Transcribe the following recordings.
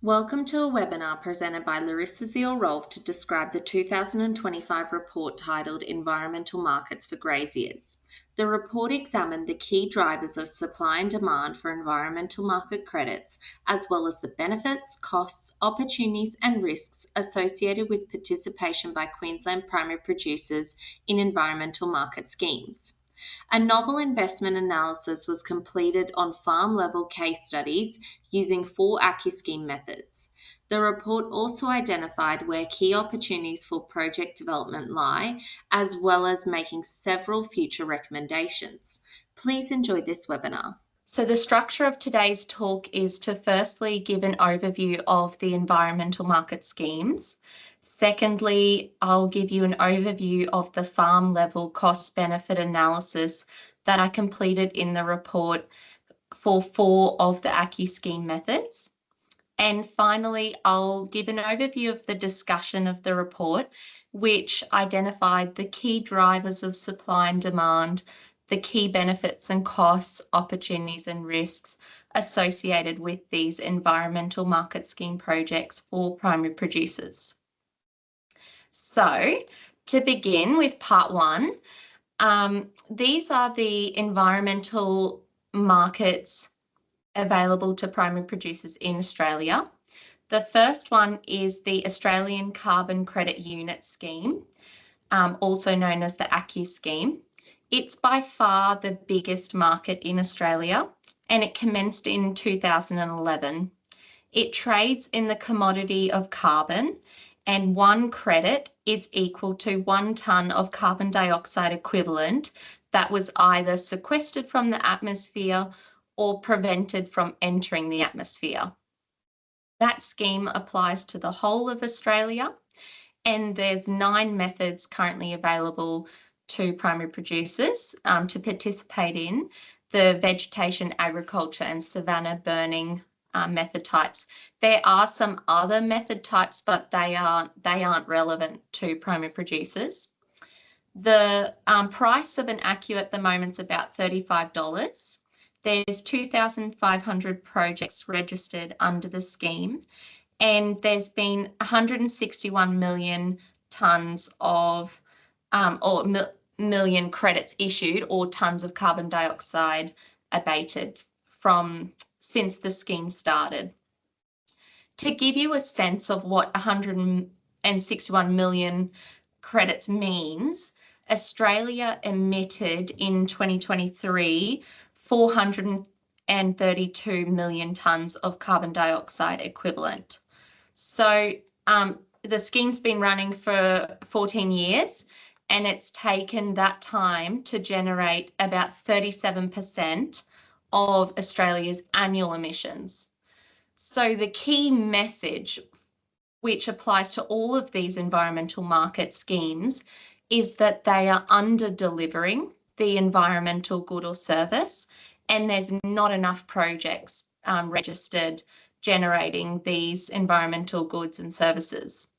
Welcome to a webinar presented by Larissa Zeilrolfe to describe the 2025 report titled Environmental Markets for Graziers. The report examined the key drivers of supply and demand for environmental market credits, as well as the benefits, costs, opportunities, and risks associated with participation by Queensland primary producers in environmental market schemes. A novel investment analysis was completed on farm-level case studies using 4 AccuScheme methods. The report also identified where key opportunities for project development lie, as well as making several future recommendations. Please enjoy this webinar. So the structure of today's talk is to firstly give an overview of the environmental market schemes. Secondly, I'll give you an overview of the farm level cost benefit analysis that I completed in the report for 4 of the AccuScheme methods. And finally, I'll give an overview of the discussion of the report, which identified the key drivers of supply and demand, the key benefits and costs, opportunities and risks associated with these environmental market scheme projects for primary producers. So to begin with part 1, these are the environmental markets available to primary producers in Australia. The first one is the Australian Carbon Credit Unit Scheme, also known as the ACCU scheme. It's by far the biggest market in Australia, and it commenced in 2011. It trades in the commodity of carbon, and 1 credit is equal to 1 tonne of carbon dioxide equivalent that was either sequestered from the atmosphere or prevented from entering the atmosphere. That scheme applies to the whole of Australia, and there's 9 methods currently available to primary producers to participate in: the vegetation, agriculture and savanna burning method types. There are some other method types, but they aren't relevant to primary producers. The price of an ACCU at the moment is about $35. There's 2,500 projects registered under the scheme, and there's been 161 million tonnes of, million credits issued, or tonnes of carbon dioxide abated since the scheme started. To give you a sense of what 161 million credits means, Australia emitted in 2023 432 million tonnes of carbon dioxide equivalent. So the scheme's been running for 14 years, and it's taken that time to generate about 37% of Australia's annual emissions. So the key message, which applies to all of these environmental market schemes, is that they are under-delivering the environmental good or service, and there's not enough projects registered generating these environmental goods and services.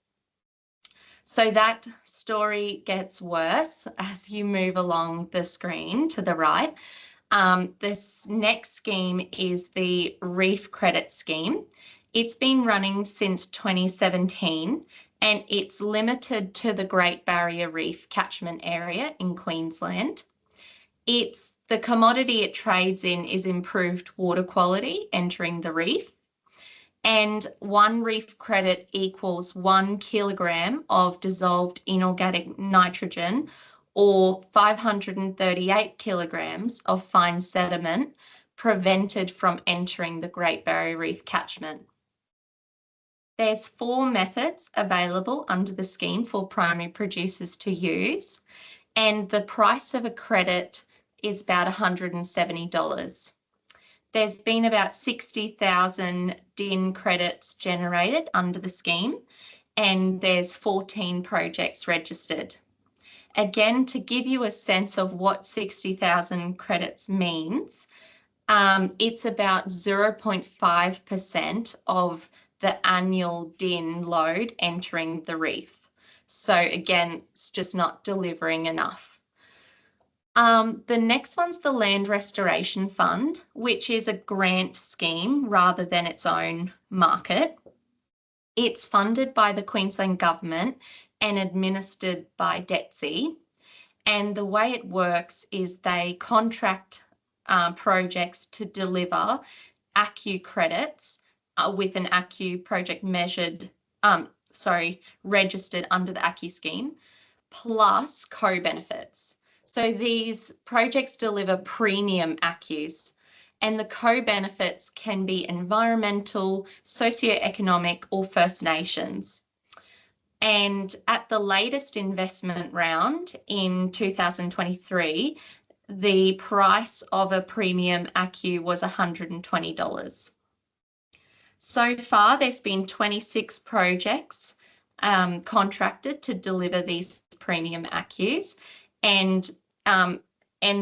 So that story gets worse as you move along the screen to the right. This next scheme is the Reef Credit Scheme. It's been running since 2017, and it's limited to the Great Barrier Reef catchment area in Queensland. The commodity it trades in is improved water quality entering the reef, and 1 reef credit equals 1 kilogram of dissolved inorganic nitrogen, or 538 kilograms of fine sediment prevented from entering the Great Barrier Reef catchment. There's 4 methods available under the scheme for primary producers to use, and the price of a credit is about $170. There's been about 60,000 DIN credits generated under the scheme, and there's 14 projects registered. Again, to give you a sense of what 60,000 credits means, it's about 0.5% of the annual DIN load entering the reef. So again, it's just not delivering enough. The next one's the Land Restoration Fund, which is a grant scheme rather than its own market. It's funded by the Queensland Government and administered by DETSI. And the way it works is they contract projects to deliver ACCU credits with an ACCU project registered under the ACCU scheme, plus co-benefits. So these projects deliver premium ACCUs, and the co-benefits can be environmental, socioeconomic, or First Nations. And at the latest investment round in 2023, the price of a premium ACCU was $120. So far, there's been 26 projects contracted to deliver these premium ACCUs, and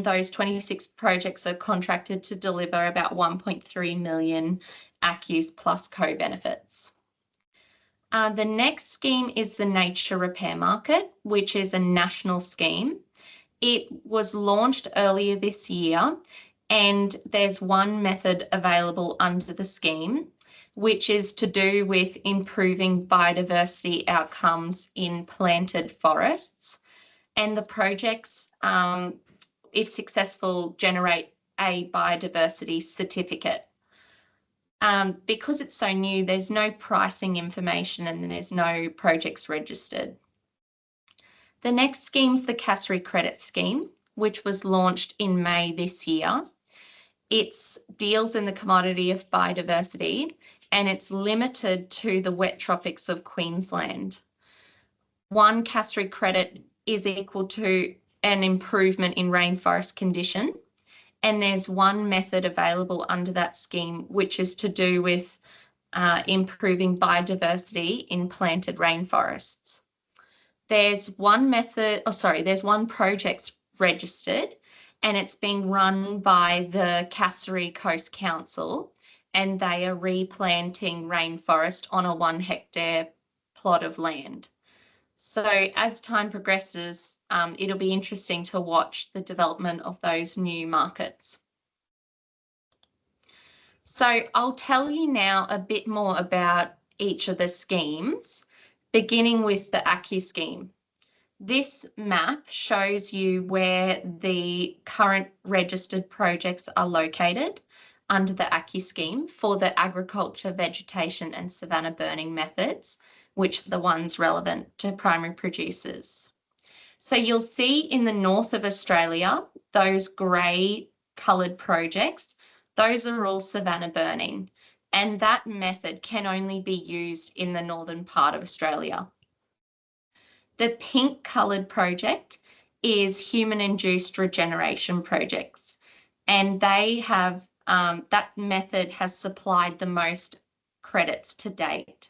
those 26 projects are contracted to deliver about 1.3 million ACCUs plus co-benefits. The next scheme is the Nature Repair Market, which is a national scheme. It was launched earlier this year, and there's one method available under the scheme, which is to do with improving biodiversity outcomes in planted forests. And the projects, if successful, generate a biodiversity certificate. Because it's so new, there's no pricing information and there's no projects registered. The next scheme is the Cassary Credit Scheme, which was launched in May this year. It deals in the commodity of biodiversity, and it's limited to the wet tropics of Queensland. One Cassary credit is equal to an improvement in rainforest condition. And there's one method available under that scheme, which is to do with improving biodiversity in planted rainforests. There's one project registered, and it's being run by the Cassary Coast Council, and they are replanting rainforest on a 1 hectare plot of land. So as time progresses, it'll be interesting to watch the development of those new markets. So I'll tell you now a bit more about each of the schemes, beginning with the ACCU scheme. This map shows you where the current registered projects are located under the ACCU scheme for the agriculture, vegetation and savanna burning methods, which are the ones relevant to primary producers. So you'll see in the north of Australia, those grey coloured projects, those are all savanna burning, and that method can only be used in the northern part of Australia. The pink coloured project is human-induced regeneration projects, and they have that method has supplied the most credits to date.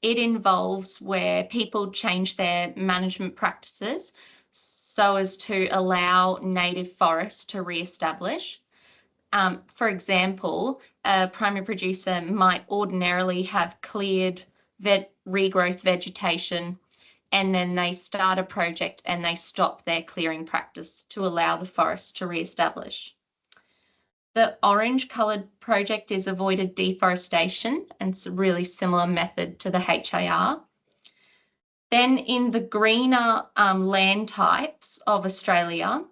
It involves where people change their management practices so as to allow native forests to re-establish. For example, a primary producer might ordinarily have cleared regrowth vegetation, and then they start a project and they stop their clearing practice to allow the forest to re-establish. The orange coloured project is avoided deforestation, and it's a really similar method to the HIR. Then in the greener land types of Australia,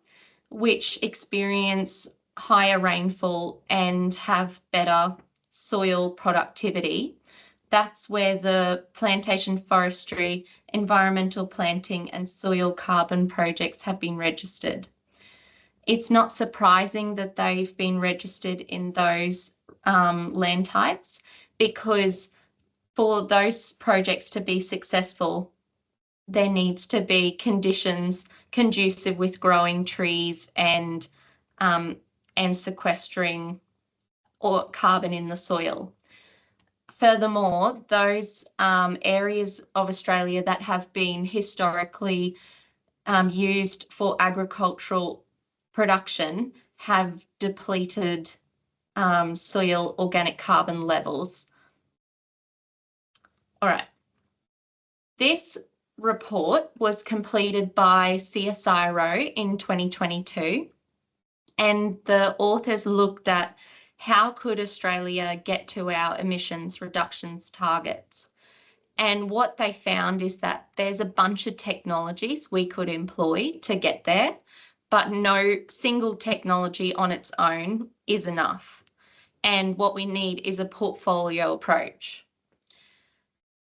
which experience higher rainfall and have better soil productivity, that's where the plantation forestry, environmental planting and soil carbon projects have been registered. It's not surprising that they've been registered in those land types, because for those projects to be successful, there needs to be conditions conducive with growing trees and sequestering or carbon in the soil. Furthermore, those areas of Australia that have been historically used for agricultural production have depleted soil organic carbon levels. All right. This report was completed by CSIRO in 2022, and the authors looked at how could Australia get to our emissions reductions targets. And what they found is that there's a bunch of technologies we could employ to get there, but no single technology on its own is enough. And what we need is a portfolio approach.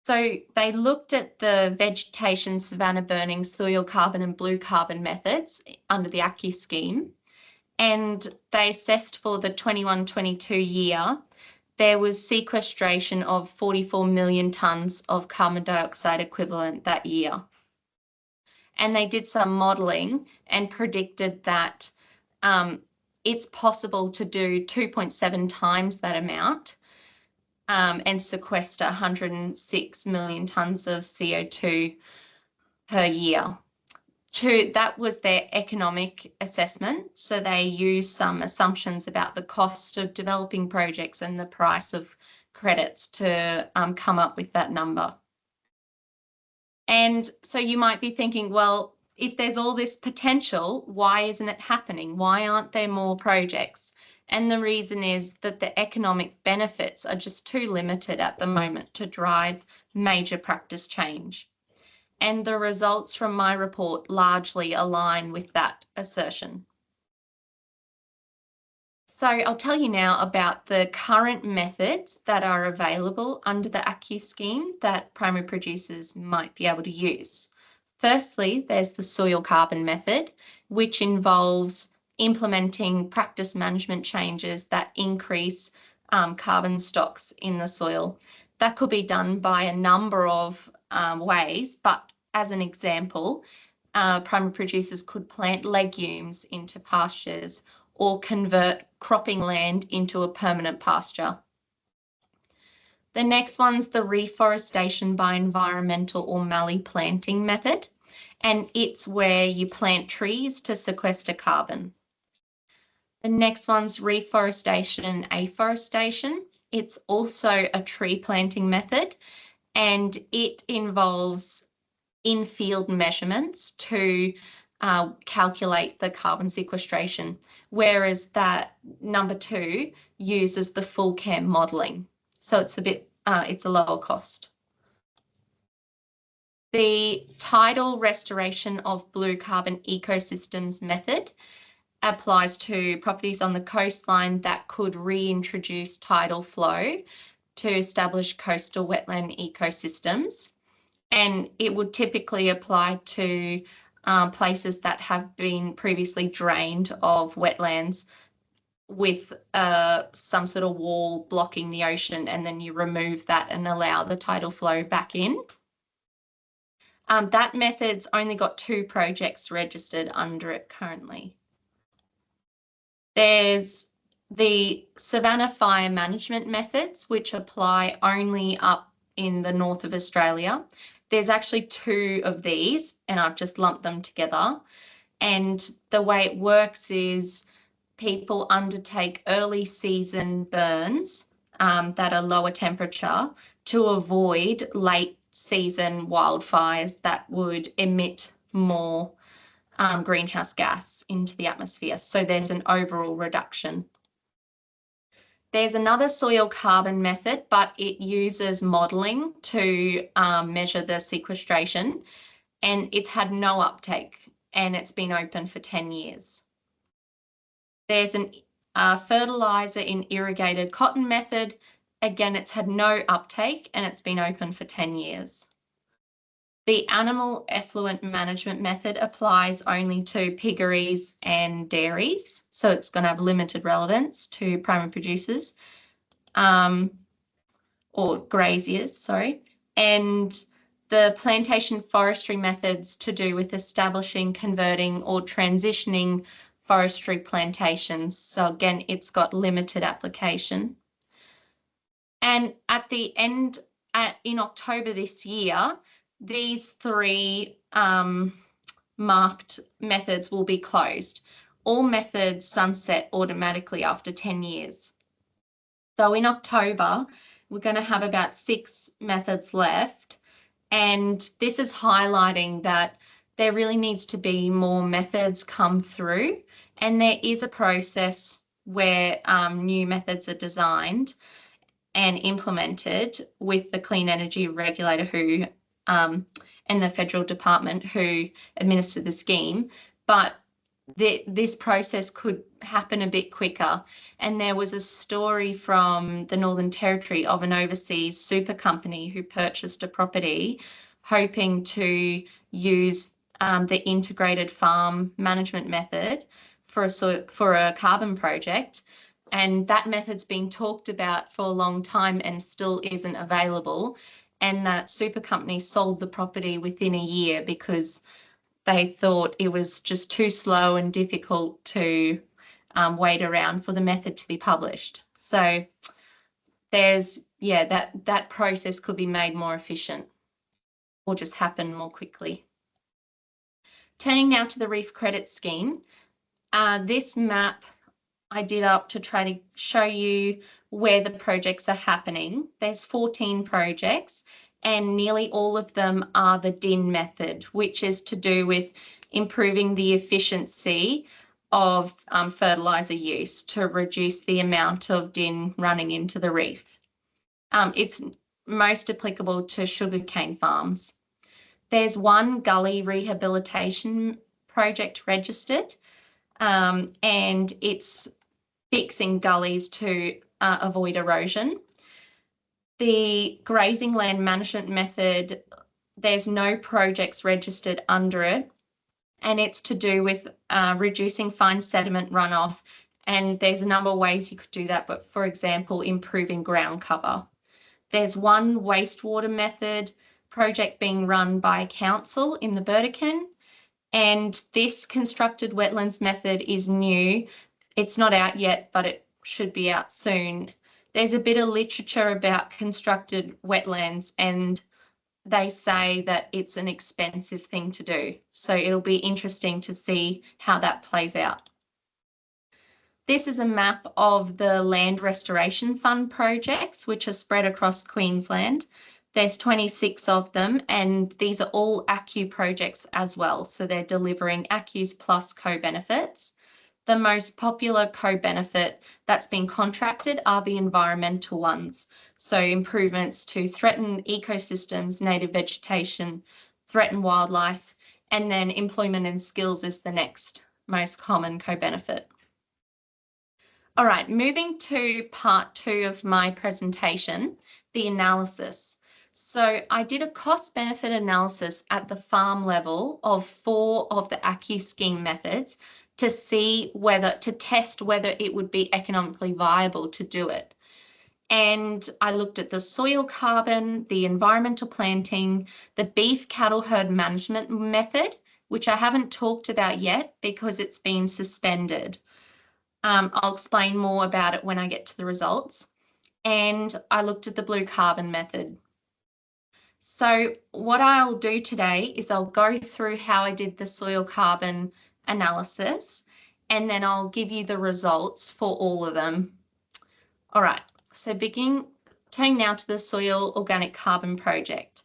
So they looked at the vegetation, savanna burning, soil carbon and blue carbon methods under the ACCU scheme, and they assessed for the 21-22 year there was sequestration of 44 million tonnes of carbon dioxide equivalent that year. And they did some modelling and predicted that it's possible to do 2.7 times that amount and sequester 106 million tonnes of CO2 per year. That was their economic assessment. So they used some assumptions about the cost of developing projects and the price of credits to come up with that number. And so you might be thinking, well, if there's all this potential, why isn't it happening? Why aren't there more projects? And the reason is that the economic benefits are just too limited at the moment to drive major practice change. And the results from my report largely align with that assertion. So I'll tell you now about the current methods that are available under the ACCU scheme that primary producers might be able to use. Firstly, there's the soil carbon method, which involves implementing practice management changes that increase carbon stocks in the soil. That could be done by a number of ways, but as an example, primary producers could plant legumes into pastures or convert cropping land into a permanent pasture. The next one's the reforestation by environmental or mallee planting method, and it's where you plant trees to sequester carbon. The next one's reforestation and afforestation. It's also a tree planting method, and it involves in-field measurements to calculate the carbon sequestration, whereas that number 2 uses the full chem modelling. So it's a lower cost. The tidal restoration of blue carbon ecosystems method applies to properties on the coastline that could reintroduce tidal flow to establish coastal wetland ecosystems. And it would typically apply to places that have been previously drained of wetlands with some sort of wall blocking the ocean, and then you remove that and allow the tidal flow back in. That method's only got 2 projects registered under it currently. There's the savanna fire management methods, which apply only up in the north of Australia. There's actually 2 of these, and I've just lumped them together. And the way it works is people undertake early season burns that are lower temperature to avoid late season wildfires that would emit more greenhouse gas into the atmosphere. So there's an overall reduction. There's another soil carbon method, but it uses modelling to measure the sequestration, and it's had no uptake, and it's been open for 10 years. There's a fertiliser in irrigated cotton method. Again, it's had no uptake, and it's been open for 10 years. The animal effluent management method applies only to piggeries and dairies, so it's going to have limited relevance to primary producers or graziers, sorry. And the plantation forestry methods to do with establishing, converting or transitioning forestry plantations. So again, it's got limited application. And at the end, in October this year, these 3 marked methods will be closed. All methods sunset automatically after 10 years. So in October, we're going to have about 6 methods left. And this is highlighting that there really needs to be more methods come through. And there is a process where new methods are designed. and implemented with the Clean Energy Regulator who and the federal department who administered the scheme, but this process could happen a bit quicker. And there was a story from the Northern Territory of an overseas super company who purchased a property hoping to use the integrated farm management method for a carbon project. And that method's been talked about for a long time and still isn't available. And that super company sold the property within a year because they thought it was just too slow and difficult to wait around for the method to be published. So that process could be made more efficient or just happen more quickly. Turning now to the Reef Credit Scheme, this map I did up to try to show you where the projects are happening. There's 14 projects and nearly all of them are the DIN method, which is to do with improving the efficiency of fertiliser use to reduce the amount of DIN running into the reef. It's most applicable to sugarcane farms. There's one gully rehabilitation project registered, and it's fixing gullies to avoid erosion. The grazing land management method, there's no projects registered under it, and it's to do with reducing fine sediment runoff. And there's a number of ways you could do that, but for example, improving ground cover. There's one wastewater method project being run by council in the Burdekin, and this constructed wetlands method is new. It's not out yet, but it should be out soon. There's a bit of literature about constructed wetlands and they say that it's an expensive thing to do. So it'll be interesting to see how that plays out. This is a map of the Land Restoration Fund projects, which are spread across Queensland. There's 26 of them, and these are all ACCU projects as well. So they're delivering ACCUs plus co-benefits. The most popular co-benefit that's been contracted are the environmental ones. So improvements to threatened ecosystems, native vegetation, threatened wildlife, and then employment and skills is the next most common co-benefit. All right, moving to part 2 of my presentation, the analysis. So I did a cost-benefit analysis at the farm level of 4 of the ACCU scheme methods to test whether it would be economically viable to do it. And I looked at the soil carbon, the environmental planting, the beef cattle herd management method, which I haven't talked about yet because it's been suspended. I'll explain more about it when I get to the results. And I looked at the blue carbon method. So what I'll do today is I'll go through how I did the soil carbon analysis, and then I'll give you the results for all of them. All right, so turning now to the soil organic carbon project.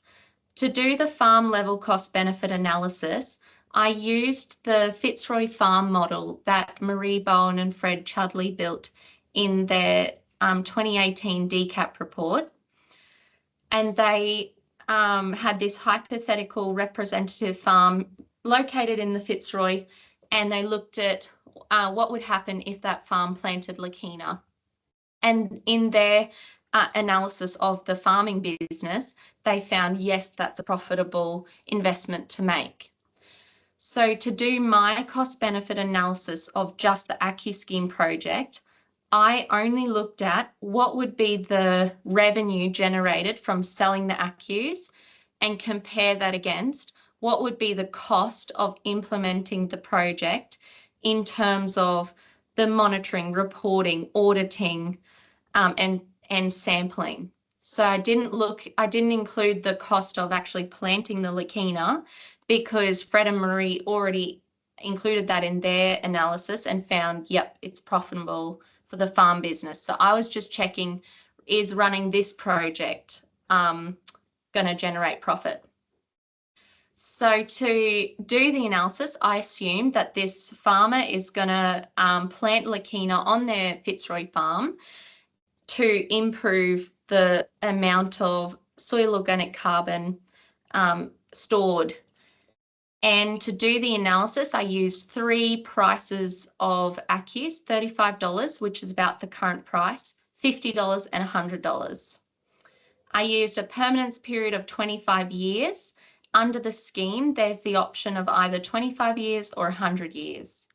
To do the farm level cost benefit analysis, I used the Fitzroy farm model that Marie Bowen and Fred Chudley built in their 2018 DCAP report. And they had this hypothetical representative farm located in the Fitzroy, and they looked at what would happen if that farm planted Leukemia. And in their analysis of the farming business, they found, yes, that's a profitable investment to make. So to do my cost benefit analysis of just the ACCU scheme project, I only looked at what would be the revenue generated from selling the ACCUs and compare that against what would be the cost of implementing the project in terms of the monitoring, reporting, auditing, and sampling. So I didn't include the cost of actually planting the Leukemia because Fred and Marie already included that in their analysis and found, yep, it's profitable for the farm business. So I was just checking, is running this project going to generate profit? So to do the analysis, I assumed that this farmer is going to plant Leukemia on their Fitzroy farm to improve the amount of soil organic carbon stored. And to do the analysis, I used 3 prices of ACCUs, $35, which is about the current price, $50 and $100. I used a permanence period of 25 years. Under the scheme, there's the option of either 25 years or 100 years.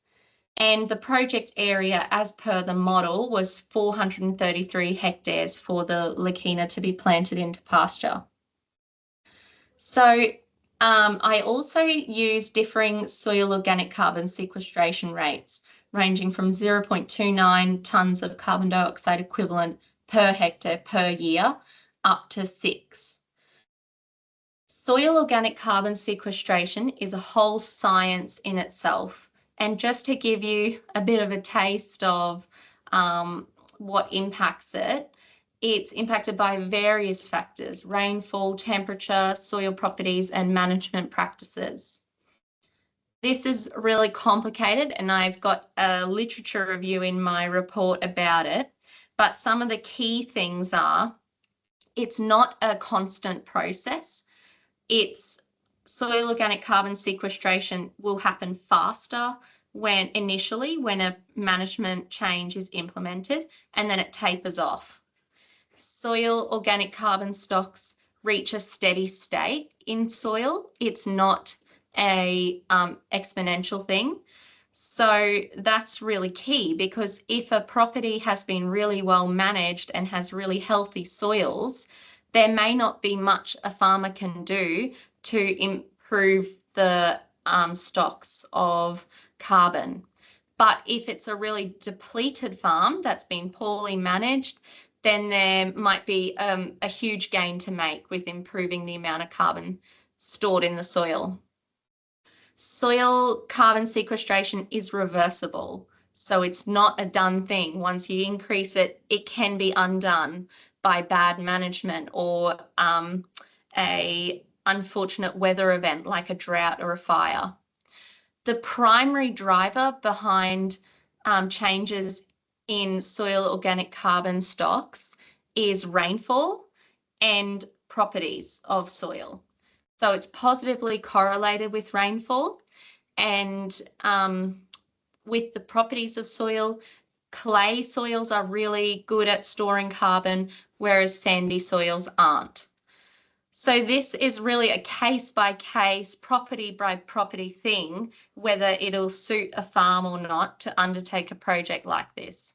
And the project area, as per the model, was 433 hectares for the Lakina to be planted into pasture. So I also use differing soil organic carbon sequestration rates, ranging from 0.29 tonnes of carbon dioxide equivalent per hectare per year, up to 6. Soil organic carbon sequestration is a whole science in itself. And just to give you a bit of a taste of what impacts it, it's impacted by various factors: rainfall, temperature, soil properties, and management practices. This is really complicated, and I've got a literature review in my report about it. But some of the key things are, it's not a constant process. It's soil organic carbon sequestration will happen faster when a management change is implemented, and then it tapers off. Soil organic carbon stocks reach a steady state in soil. It's not a exponential thing. So that's really key, because if a property has been really well managed and has really healthy soils, there may not be much a farmer can do to improve the stocks of carbon. But if it's a really depleted farm that's been poorly managed, then there might be a huge gain to make with improving the amount of carbon stored in the soil. Soil carbon sequestration is reversible, so it's not a done thing. Once you increase it, it can be undone by bad management or a unfortunate weather event like a drought or a fire. The primary driver behind changes in soil organic carbon stocks is rainfall and properties of soil. So it's positively correlated with rainfall, and with the properties of soil, clay soils are really good at storing carbon, whereas sandy soils aren't. So this is really a case by case, property by property thing, whether it'll suit a farm or not to undertake a project like this.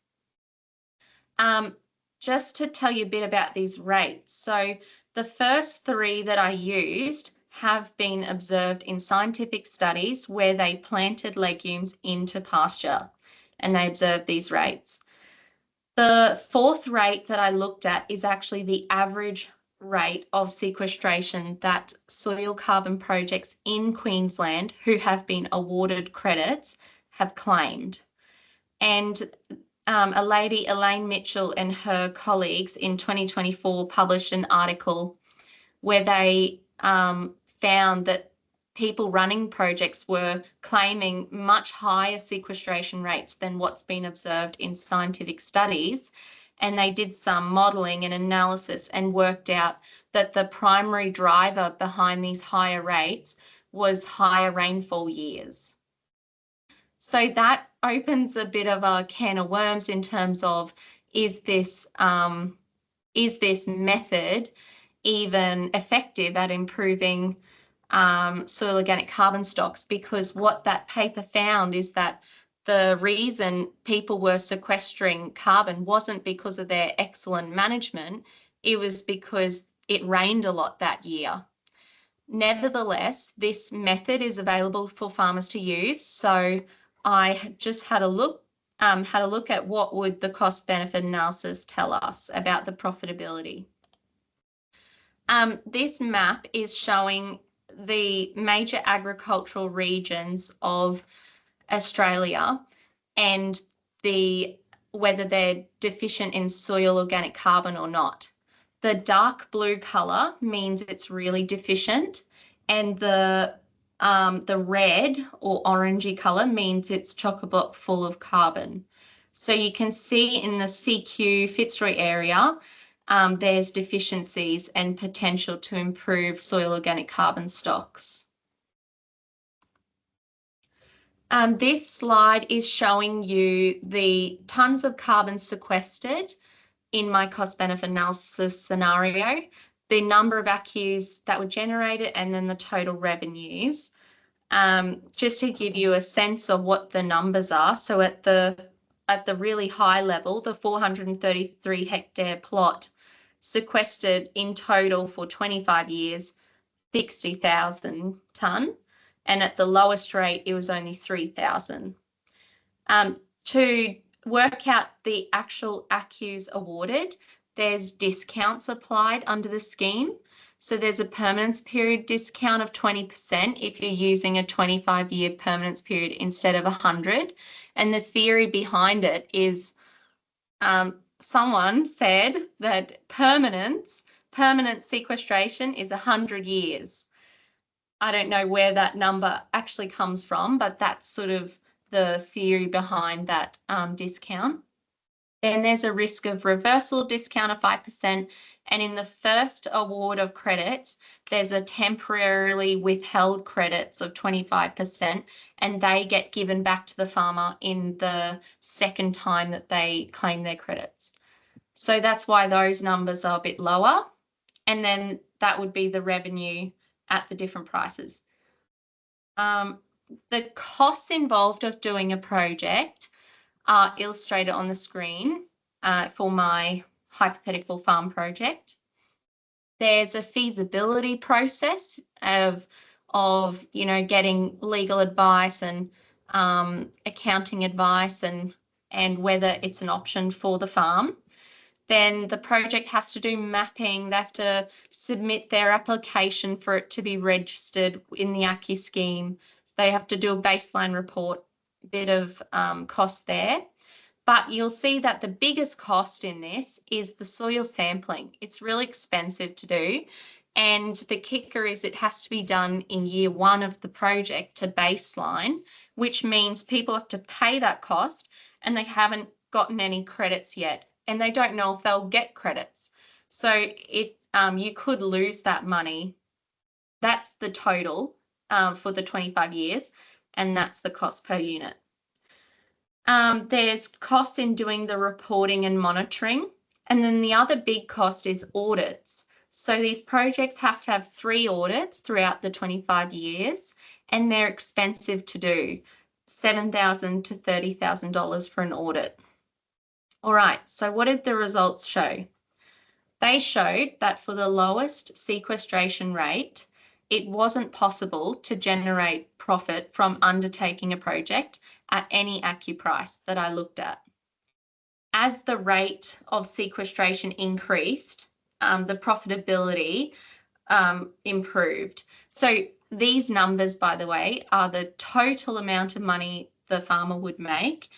Just to tell you a bit about these rates. So the first 3 that I used have been observed in scientific studies where they planted legumes into pasture, and they observed these rates. The 4th rate that I looked at is actually the average rate of sequestration that soil carbon projects in Queensland who have been awarded credits have claimed. And a lady, Elaine Mitchell, and her colleagues in 2024 published an article where they found that people running projects were claiming much higher sequestration rates than what's been observed in scientific studies. And they did some modelling and analysis and worked out that the primary driver behind these higher rates was higher rainfall years. So that opens a bit of a can of worms in terms of, is this method even effective at improving soil organic carbon stocks? Because what that paper found is that the reason people were sequestering carbon wasn't because of their excellent management, it was because it rained a lot that year. Nevertheless, this method is available for farmers to use. So I just had a look at what would the cost benefit analysis tell us about the profitability. This map is showing the major agricultural regions of Australia and whether they're deficient in soil organic carbon or not. The dark blue colour means it's really deficient, and the red or orangey colour means it's chock-a-block full of carbon. So you can see in the CQ Fitzroy area, there's deficiencies and potential to improve soil organic carbon stocks. This slide is showing you the tons of carbon sequestered in my cost-benefit analysis scenario, the number of ACCUs that were generated, and then the total revenues. Just to give you a sense of what the numbers are. So at the really high level, the 433 hectare plot sequestered in total for 25 years, 60,000 tonne, and at the lowest rate, it was only 3,000. To work out the actual ACCUs awarded, there's discounts applied under the scheme. So there's a permanence period discount of 20% if you're using a 25-year permanence period instead of 100. And the theory behind it is someone said that permanent sequestration is 100 years. I don't know where that number actually comes from, but that's sort of the theory behind that discount. Then there's a risk of reversal discount of 5%. And in the first award of credits, there's a temporarily withheld credits of 25%, and they get given back to the farmer in the second time that they claim their credits. So that's why those numbers are a bit lower. And then that would be the revenue at the different prices. The costs involved of doing a project are illustrated on the screen for my hypothetical farm project. There's a feasibility process of getting legal advice and accounting advice and whether it's an option for the farm. Then the project has to do mapping. They have to submit their application for it to be registered in the ACCU scheme. They have to do a baseline report, a bit of cost there. But you'll see that the biggest cost in this is the soil sampling. It's really expensive to do. And the kicker is it has to be done in year one of the project to baseline, which means people have to pay that cost and they haven't gotten any credits yet. And they don't know if they'll get credits. So you could lose that money. That's the total for the 25 years, and that's the cost per unit. There's costs in doing the reporting and monitoring. And then the other big cost is audits. So these projects have to have 3 audits throughout the 25 years, and they're expensive to do, $7,000 to $30,000 for an audit. All right, so what did the results show? They showed that for the lowest sequestration rate, it wasn't possible to generate profit from undertaking a project at any ACCU price that I looked at. As the rate of sequestration increased, the profitability improved. So these numbers, by the way, are the total amount of money the farmer would make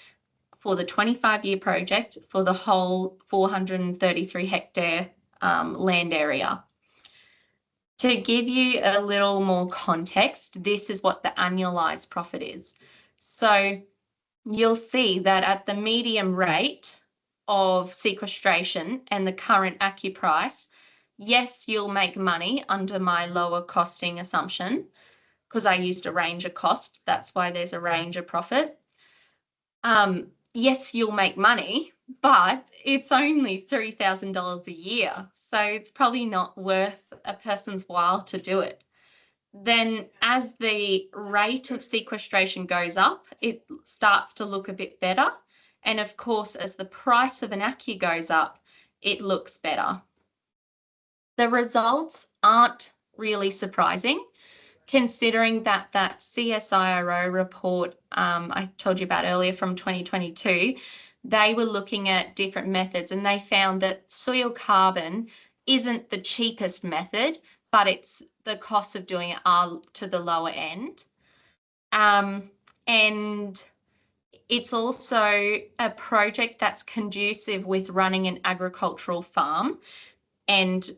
for the 25-year project for the whole 433 hectare land area. To give you a little more context, this is what the annualized profit is. So you'll see that at the medium rate of sequestration and the current ACCU price, yes, you'll make money under my lower costing assumption because I used a range of cost. That's why there's a range of profit. Yes, you'll make money, but it's only $3,000 a year. So it's probably not worth a person's while to do it. Then as the rate of sequestration goes up, it starts to look a bit better. And of course, as the price of an ACCU goes up, it looks better. The results aren't really surprising, considering that CSIRO report I told you about earlier from 2022, they were looking at different methods and they found that soil carbon isn't the cheapest method, but it's the costs of doing it are to the lower end. And it's also a project that's conducive with running an agricultural farm and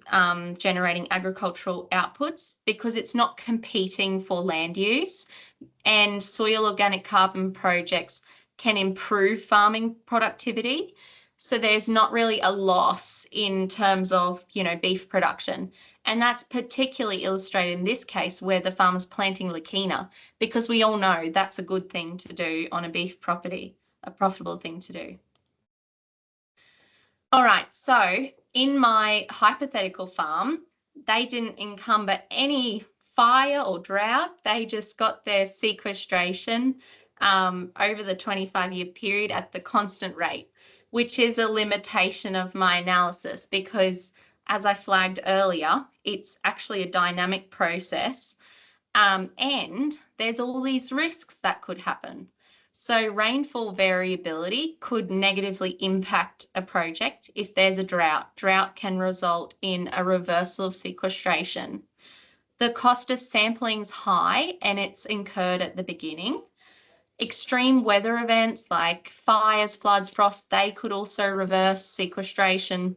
generating agricultural outputs because it's not competing for land use, and soil organic carbon projects can improve farming productivity. So there's not really a loss in terms of, beef production. And that's particularly illustrated in this case where the farmer's planting Lakina, because we all know that's a good thing to do on a beef property, a profitable thing to do. All right, so in my hypothetical farm, they didn't encumber any fire or drought. They just got their sequestration over the 25-year period at the constant rate, which is a limitation of my analysis because, as I flagged earlier, it's actually a dynamic process, and there's all these risks that could happen. So rainfall variability could negatively impact a project if there's a drought. Drought can result in a reversal of sequestration. The cost of sampling is high and it's incurred at the beginning. Extreme weather events like fires, floods, frost, they could also reverse sequestration.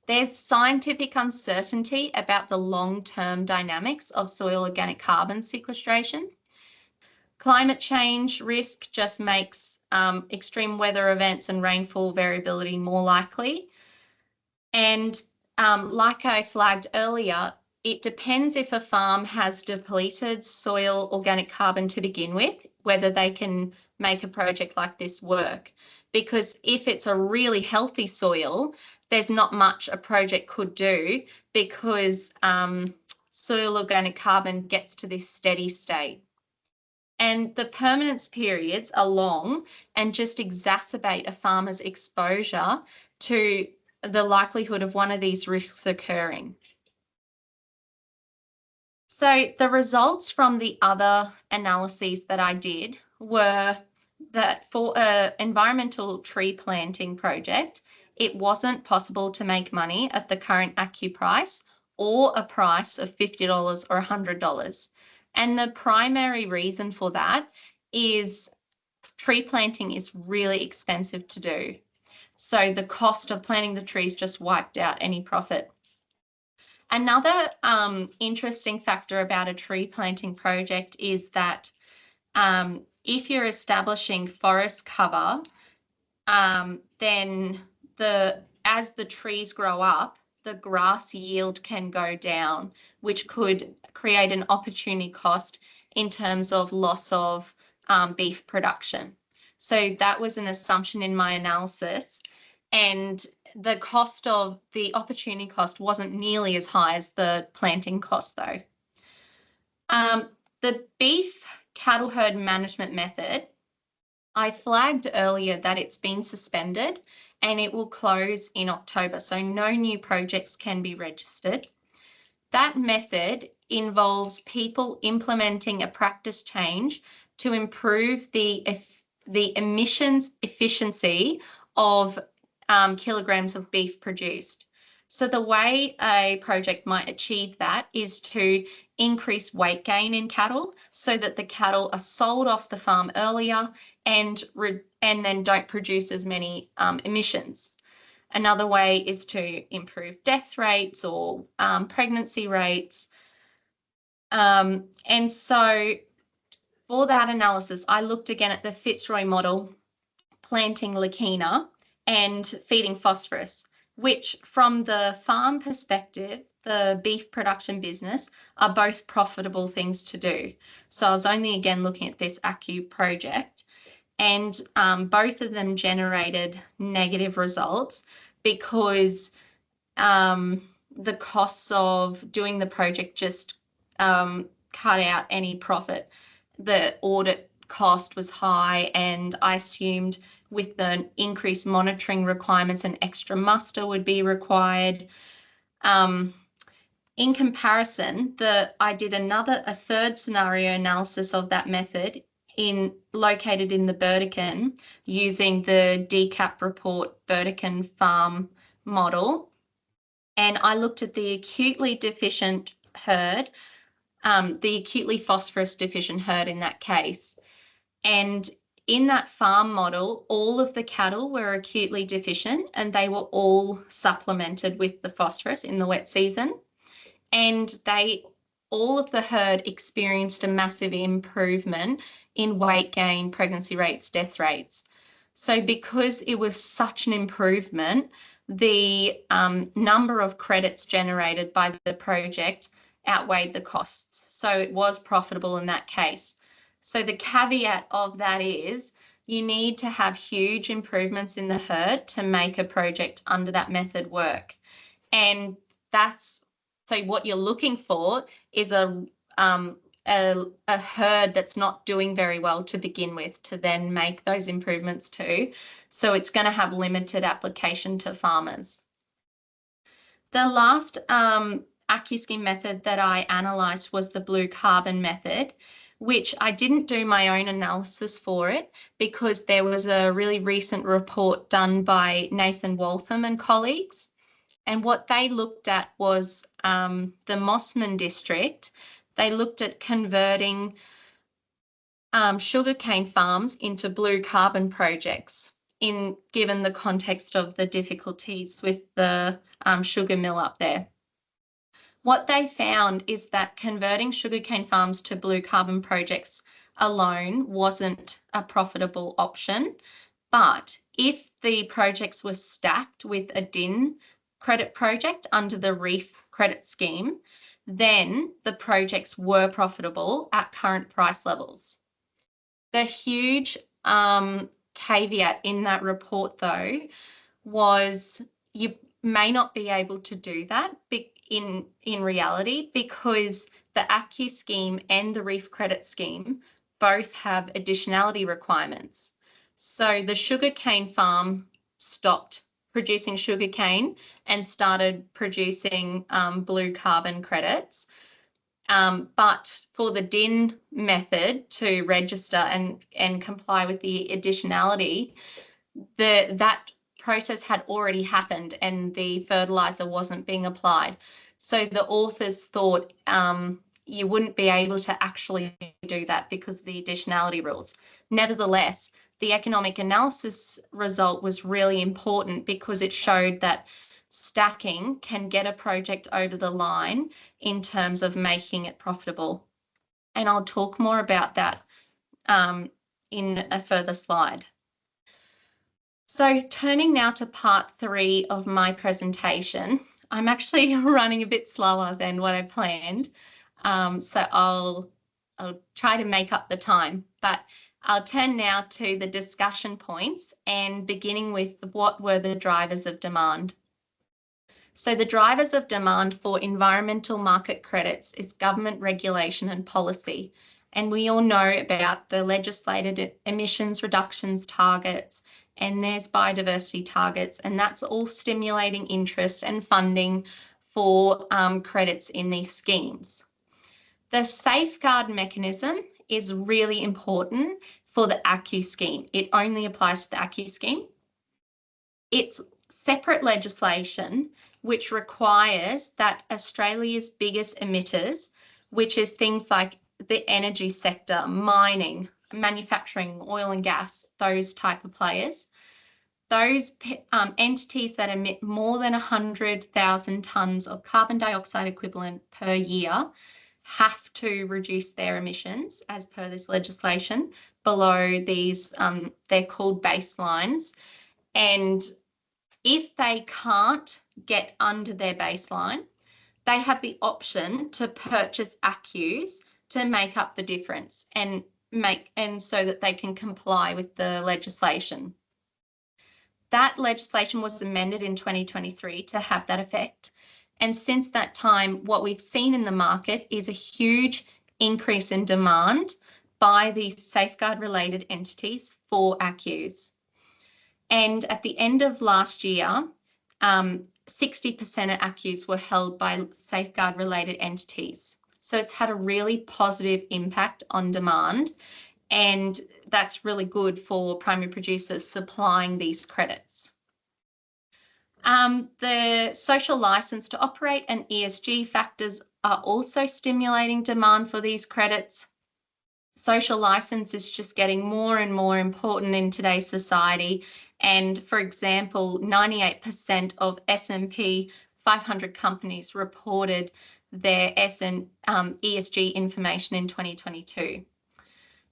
There's scientific uncertainty about the long-term dynamics of soil organic carbon sequestration. Climate change risk just makes extreme weather events and rainfall variability more likely. And like I flagged earlier, it depends if a farm has depleted soil organic carbon to begin with, whether they can make a project like this work. Because if it's a really healthy soil, there's not much a project could do because soil organic carbon gets to this steady state. And the permanence periods are long and just exacerbate a farmer's exposure to the likelihood of one of these risks occurring. So the results from the other analyses that I did were that for an environmental tree planting project, it wasn't possible to make money at the current ACCU price or a price of $50 or $100. And the primary reason for that is tree planting is really expensive to do. So the cost of planting the trees just wiped out any profit. Another interesting factor about a tree planting project is that if you're establishing forest cover, then as the trees grow up, the grass yield can go down, which could create an opportunity cost in terms of loss of beef production. So that was an assumption in my analysis. And the cost of the opportunity cost wasn't nearly as high as the planting cost, though. The beef cattle herd management method, I flagged earlier that it's been suspended and it will close in October, so no new projects can be registered. That method involves people implementing a practice change to improve the emissions efficiency of kilograms of beef produced. So the way a project might achieve that is to increase weight gain in cattle so that the cattle are sold off the farm earlier and then don't produce as many emissions. Another way is to improve death rates or pregnancy rates. And so for that analysis, I looked again at the Fitzroy model, planting Lakina and feeding phosphorus, which from the farm perspective, the beef production business, are both profitable things to do. So I was only again looking at this ACCU project, and both of them generated negative results because the costs of doing the project just cut out any profit. The audit cost was high, and I assumed with the increased monitoring requirements, an extra muster would be required. In comparison, I did a third scenario analysis of that method located in the Burdekin using the DCAP report Burdekin farm model. And I looked at the acutely deficient herd, the acutely phosphorus deficient herd in that case. And in that farm model, all of the cattle were acutely deficient and they were all supplemented with the phosphorus in the wet season. And all of the herd experienced a massive improvement in weight gain, pregnancy rates, death rates. So because it was such an improvement, the number of credits generated by the project outweighed the costs. So it was profitable in that case. So the caveat of that is you need to have huge improvements in the herd to make a project under that method work. And so what you're looking for is a herd that's not doing very well to begin with, to then make those improvements to. So it's going to have limited application to farmers. The last AccuScheme method that I analysed was the blue carbon method, which I didn't do my own analysis for it because there was a really recent report done by Nathan Waltham and colleagues. And what they looked at was the Mossman district. They looked at converting sugarcane farms into blue carbon projects given the context of the difficulties with the sugar mill up there. What they found is that converting sugarcane farms to blue carbon projects alone wasn't a profitable option. But if the projects were stacked with a DIN credit project under the REEF credit scheme, then the projects were profitable at current price levels. The huge caveat in that report, though, was you may not be able to do that in reality because the ACCU scheme and the REEF credit scheme both have additionality requirements. So the sugarcane farm stopped producing sugarcane and started producing blue carbon credits. But for the DIN method to register and comply with the additionality, that process had already happened and the fertilizer wasn't being applied. So the authors thought you wouldn't be able to actually do that because of the additionality rules. Nevertheless, the economic analysis result was really important because it showed that stacking can get a project over the line in terms of making it profitable. And I'll talk more about that in a further slide. So turning now to part 3 of my presentation, I'm actually running a bit slower than what I planned. So I'll try to make up the time, but I'll turn now to the discussion points and beginning with what were the drivers of demand. So the drivers of demand for environmental market credits is government regulation and policy. And we all know about the legislated emissions reductions targets, and there's biodiversity targets, and that's all stimulating interest and funding for credits in these schemes. The safeguard mechanism is really important for the ACCU scheme. It only applies to the ACCU scheme. It's separate legislation which requires that Australia's biggest emitters, which is things like the energy sector, mining, manufacturing, oil and gas, those type of players, those entities that emit more than 100,000 tonnes of carbon dioxide equivalent per year have to reduce their emissions as per this legislation below these, they're called baselines. And if they can't get under their baseline, they have the option to purchase ACCUs to make up the difference and so that they can comply with the legislation. That legislation was amended in 2023 to have that effect. And since that time, what we've seen in the market is a huge increase in demand by these safeguard-related entities for ACCUs. And at the end of last year, 60% of ACCUs were held by safeguard-related entities. So it's had a really positive impact on demand, and that's really good for primary producers supplying these credits. The social license to operate and ESG factors are also stimulating demand for these credits. Social license is just getting more and more important in today's society. And for example, 98% of S&P 500 companies reported their ESG information in 2022.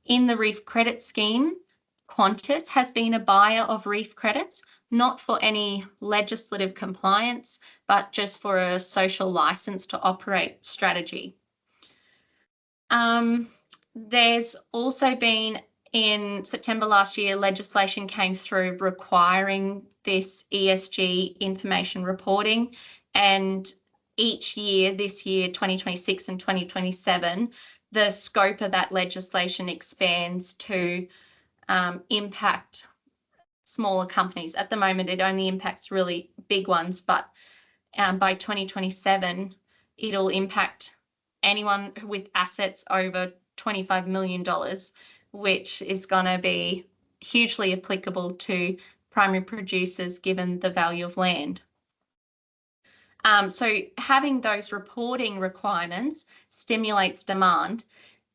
In the REEF credit scheme, Qantas has been a buyer of reef credits, not for any legislative compliance, but just for a social license to operate strategy. There's also been, in September last year, legislation came through requiring this ESG information reporting, and each year, this year, 2026 and 2027, the scope of that legislation expands to impact smaller companies. At the moment, it only impacts really big ones, but by 2027, it'll impact anyone with assets over $25 million, which is going to be hugely applicable to primary producers given the value of land. So having those reporting requirements stimulates demand,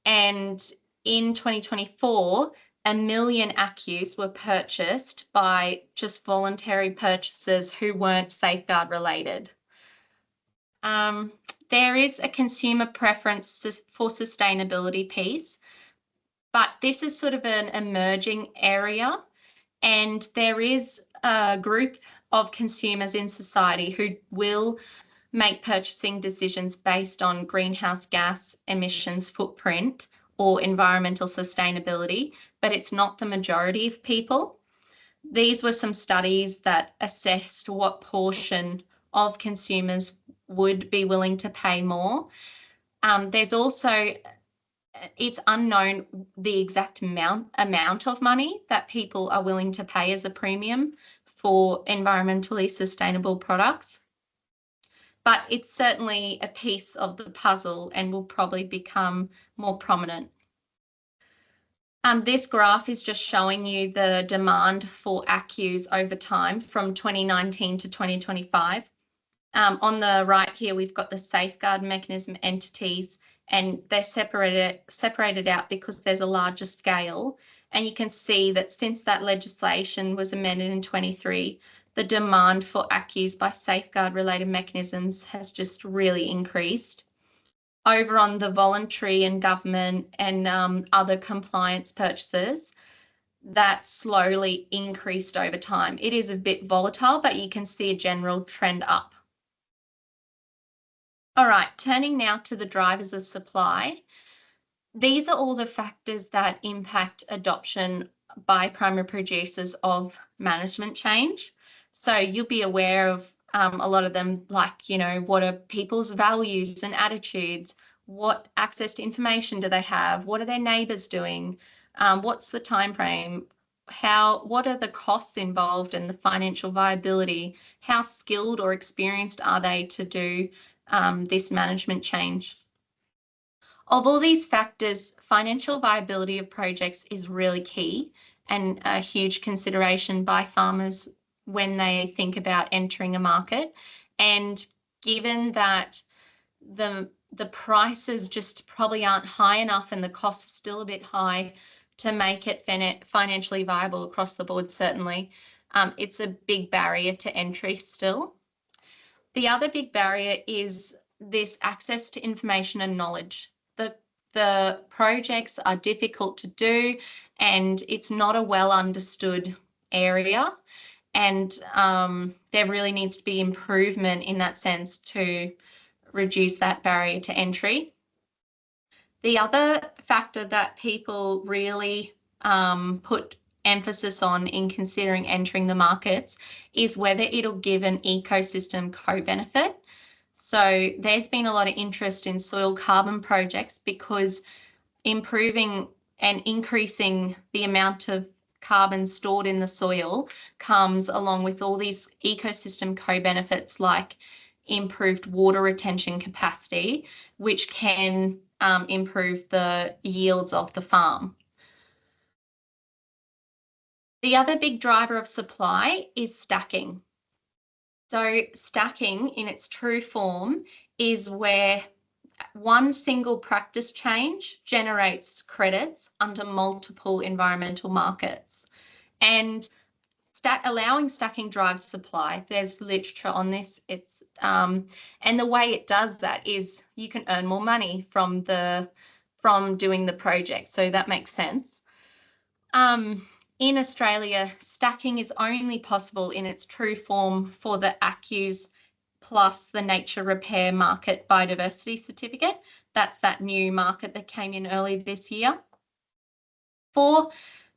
and in 2024, 1 million ACCUs were purchased by just voluntary purchasers who weren't safeguard related. There is a consumer preference for sustainability piece, but this is sort of an emerging area, and there is a group of consumers in society who will make purchasing decisions based on greenhouse gas emissions footprint or environmental sustainability, but it's not the majority of people. These were some studies that assessed what portion of consumers would be willing to pay more. There's also, it's unknown the exact amount of money that people are willing to pay as a premium for environmentally sustainable products. But it's certainly a piece of the puzzle and will probably become more prominent. This graph is just showing you the demand for ACCUs over time from 2019 to 2025. On the right here, we've got the safeguard mechanism entities, and they're separated out because there's a larger scale. And you can see that since that legislation was amended in 23, the demand for ACCUs by safeguard related mechanisms has just really increased. Over on the voluntary and government and other compliance purchases, that slowly increased over time. It is a bit volatile, but you can see a general trend up. All right, turning now to the drivers of supply. These are all the factors that impact adoption by primary producers of management change. So you'll be aware of a lot of them, like, you know, what are people's values and attitudes? What access to information do they have? What are their neighbours doing? What's the time frame? What are the costs involved and the financial viability? How skilled or experienced are they to do this management change? Of all these factors, financial viability of projects is really key and a huge consideration by farmers when they think about entering a market. And given that the prices just probably aren't high enough and the cost is still a bit high to make it financially viable across the board, certainly, it's a big barrier to entry still. The other big barrier is this access to information and knowledge. The projects are difficult to do and it's not a well understood area, and there really needs to be improvement in that sense to reduce that barrier to entry. The other factor that people really put emphasis on in considering entering the markets is whether it'll give an ecosystem co-benefit. So there's been a lot of interest in soil carbon projects because improving and increasing the amount of carbon stored in the soil comes along with all these ecosystem co-benefits like improved water retention capacity, which can improve the yields of the farm. The other big driver of supply is stacking. So stacking in its true form is where one single practice change generates credits under multiple environmental markets. And allowing stacking drives supply. There's literature on this. It's and the way it does that is you can earn more money from doing the project. So that makes sense. in Australia, stacking is only possible in its true form for the ACCUs plus the nature repair market biodiversity certificate. That's that new market that came in early this year. For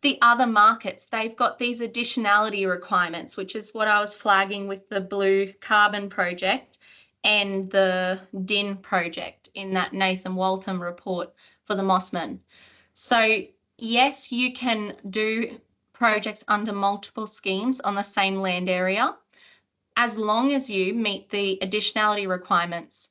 the other markets, they've got these additionality requirements, which is what I was flagging with the blue carbon project and the DIN project in that Nathan Waltham report for the Mossman. So yes, you can do projects under multiple schemes on the same land area, as long as you meet the additionality requirements.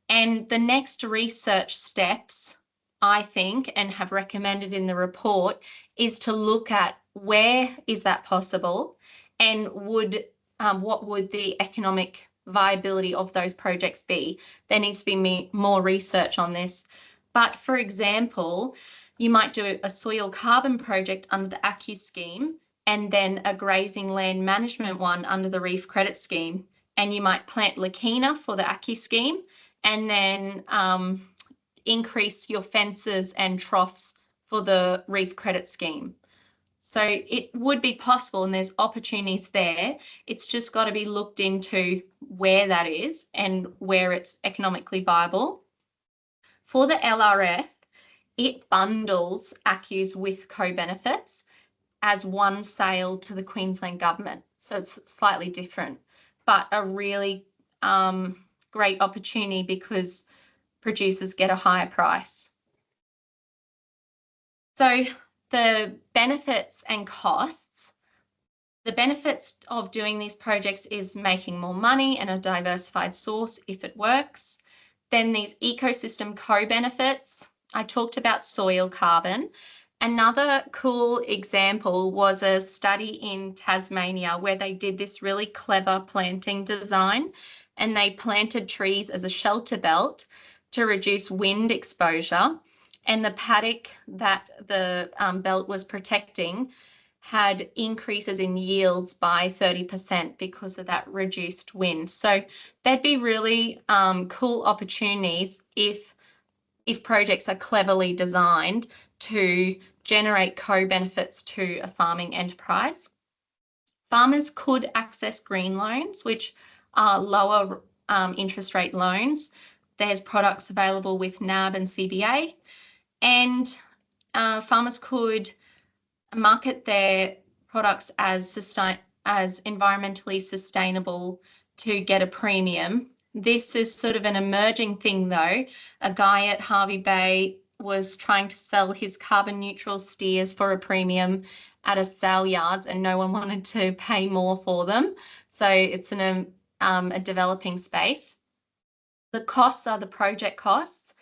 And the next research steps, I think, and have recommended in the report, is to look at where is that possible and what would the economic viability of those projects be. There needs to be more research on this. But for example, you might do a soil carbon project under the ACCU scheme and then a grazing land management one under the reef credit scheme. And you might plant Leukina for the ACCU scheme and then increase your fences and troughs for the reef credit scheme. So it would be possible and there's opportunities there. It's just got to be looked into where that is and where it's economically viable. For the LRF, it bundles ACCUs with co-benefits as one sale to the Queensland Government. So it's slightly different, but a really great opportunity because producers get a higher price. So the benefits and costs. The benefits of doing these projects is making more money and a diversified source if it works. Then these ecosystem co-benefits. I talked about soil carbon. Another cool example was a study in Tasmania where they did this really clever planting design and they planted trees as a shelter belt to reduce wind exposure. And the paddock that the belt was protecting had increases in yields by 30% because of that reduced wind. So there'd be really cool opportunities if projects are cleverly designed to generate co-benefits to a farming enterprise. Farmers could access green loans, which are lower interest rate loans. There's products available with NAB and CBA, and farmers could market their products as environmentally sustainable to get a premium. This is sort of an emerging thing though. A guy at Hervey Bay was trying to sell his carbon neutral steers for a premium at a sale yards and no one wanted to pay more for them. So it's in a developing space. The costs are the project costs.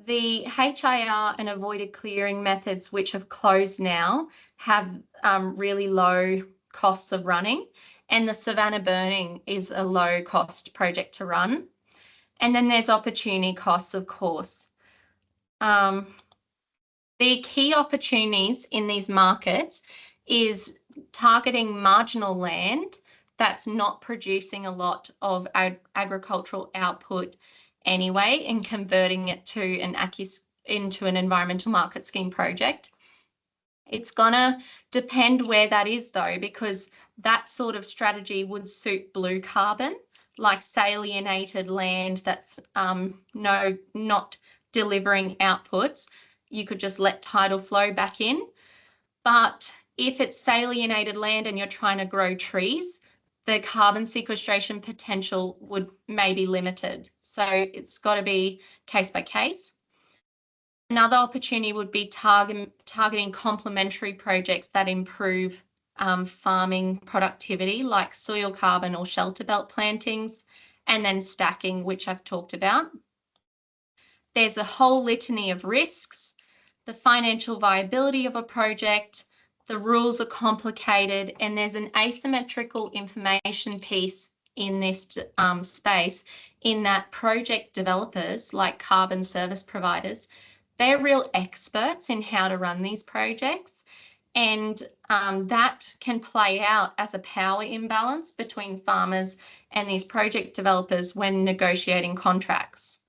The HIR and avoided clearing methods, which have closed now, have really low costs of running. And the Savannah burning is a low cost project to run. And then there's opportunity costs, of course. The key opportunities in these markets is targeting marginal land that's not producing a lot of agricultural output anyway and converting it to into an environmental market scheme project. It's gonna depend where that is though, because that sort of strategy would suit blue carbon, like salienated land that's not delivering outputs. You could just let tidal flow back in. But if it's salienated land and you're trying to grow trees, the carbon sequestration potential may be limited. So it's got to be case by case. Another opportunity would be targeting complementary projects that improve farming productivity, like soil carbon or shelter belt plantings, and then stacking, which I've talked about. There's a whole litany of risks, the financial viability of a project, the rules are complicated, and there's an asymmetrical information piece in this space in that project developers, like carbon service providers, they're real experts in how to run these projects. And that can play out as a power imbalance between farmers and these project developers when negotiating contracts.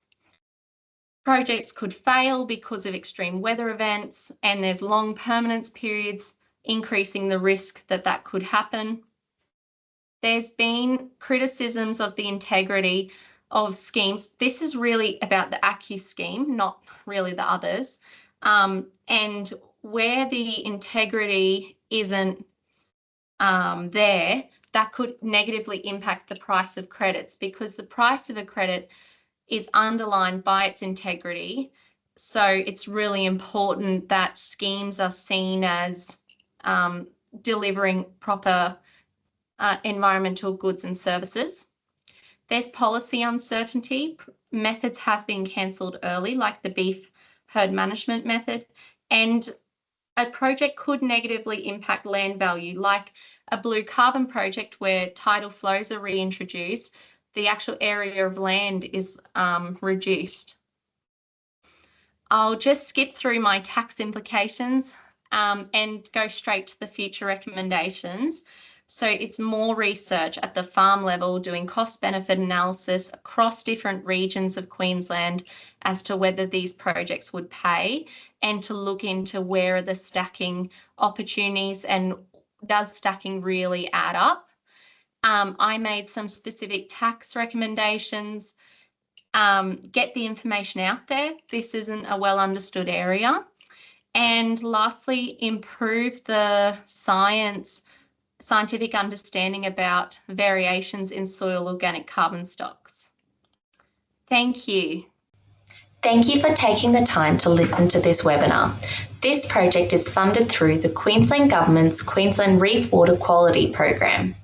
Projects could fail because of extreme weather events, and there's long permanence periods increasing the risk that that could happen. There's been criticisms of the integrity of schemes. This is really about the ACCU scheme, not really the others. And where the integrity isn't there, that could negatively impact the price of credits, because the price of a credit is underlined by its integrity. So it's really important that schemes are seen as delivering proper environmental goods and services. There's policy uncertainty. Methods have been cancelled early, like the beef herd management method, and a project could negatively impact land value, like a blue carbon project where tidal flows are reintroduced. The actual area of land is reduced. I'll just skip through my tax implications and go straight to the future recommendations. So it's more research at the farm level, doing cost benefit analysis across different regions of Queensland as to whether these projects would pay, and to look into where are the stacking opportunities and does stacking really add up. I made some specific tax recommendations. Get the information out there. This isn't a well understood area. And lastly, improve the scientific understanding about variations in soil organic carbon stocks. Thank you. Thank you for taking the time to listen to this webinar. This project is funded through the Queensland Government's Queensland Reef Water Quality Program.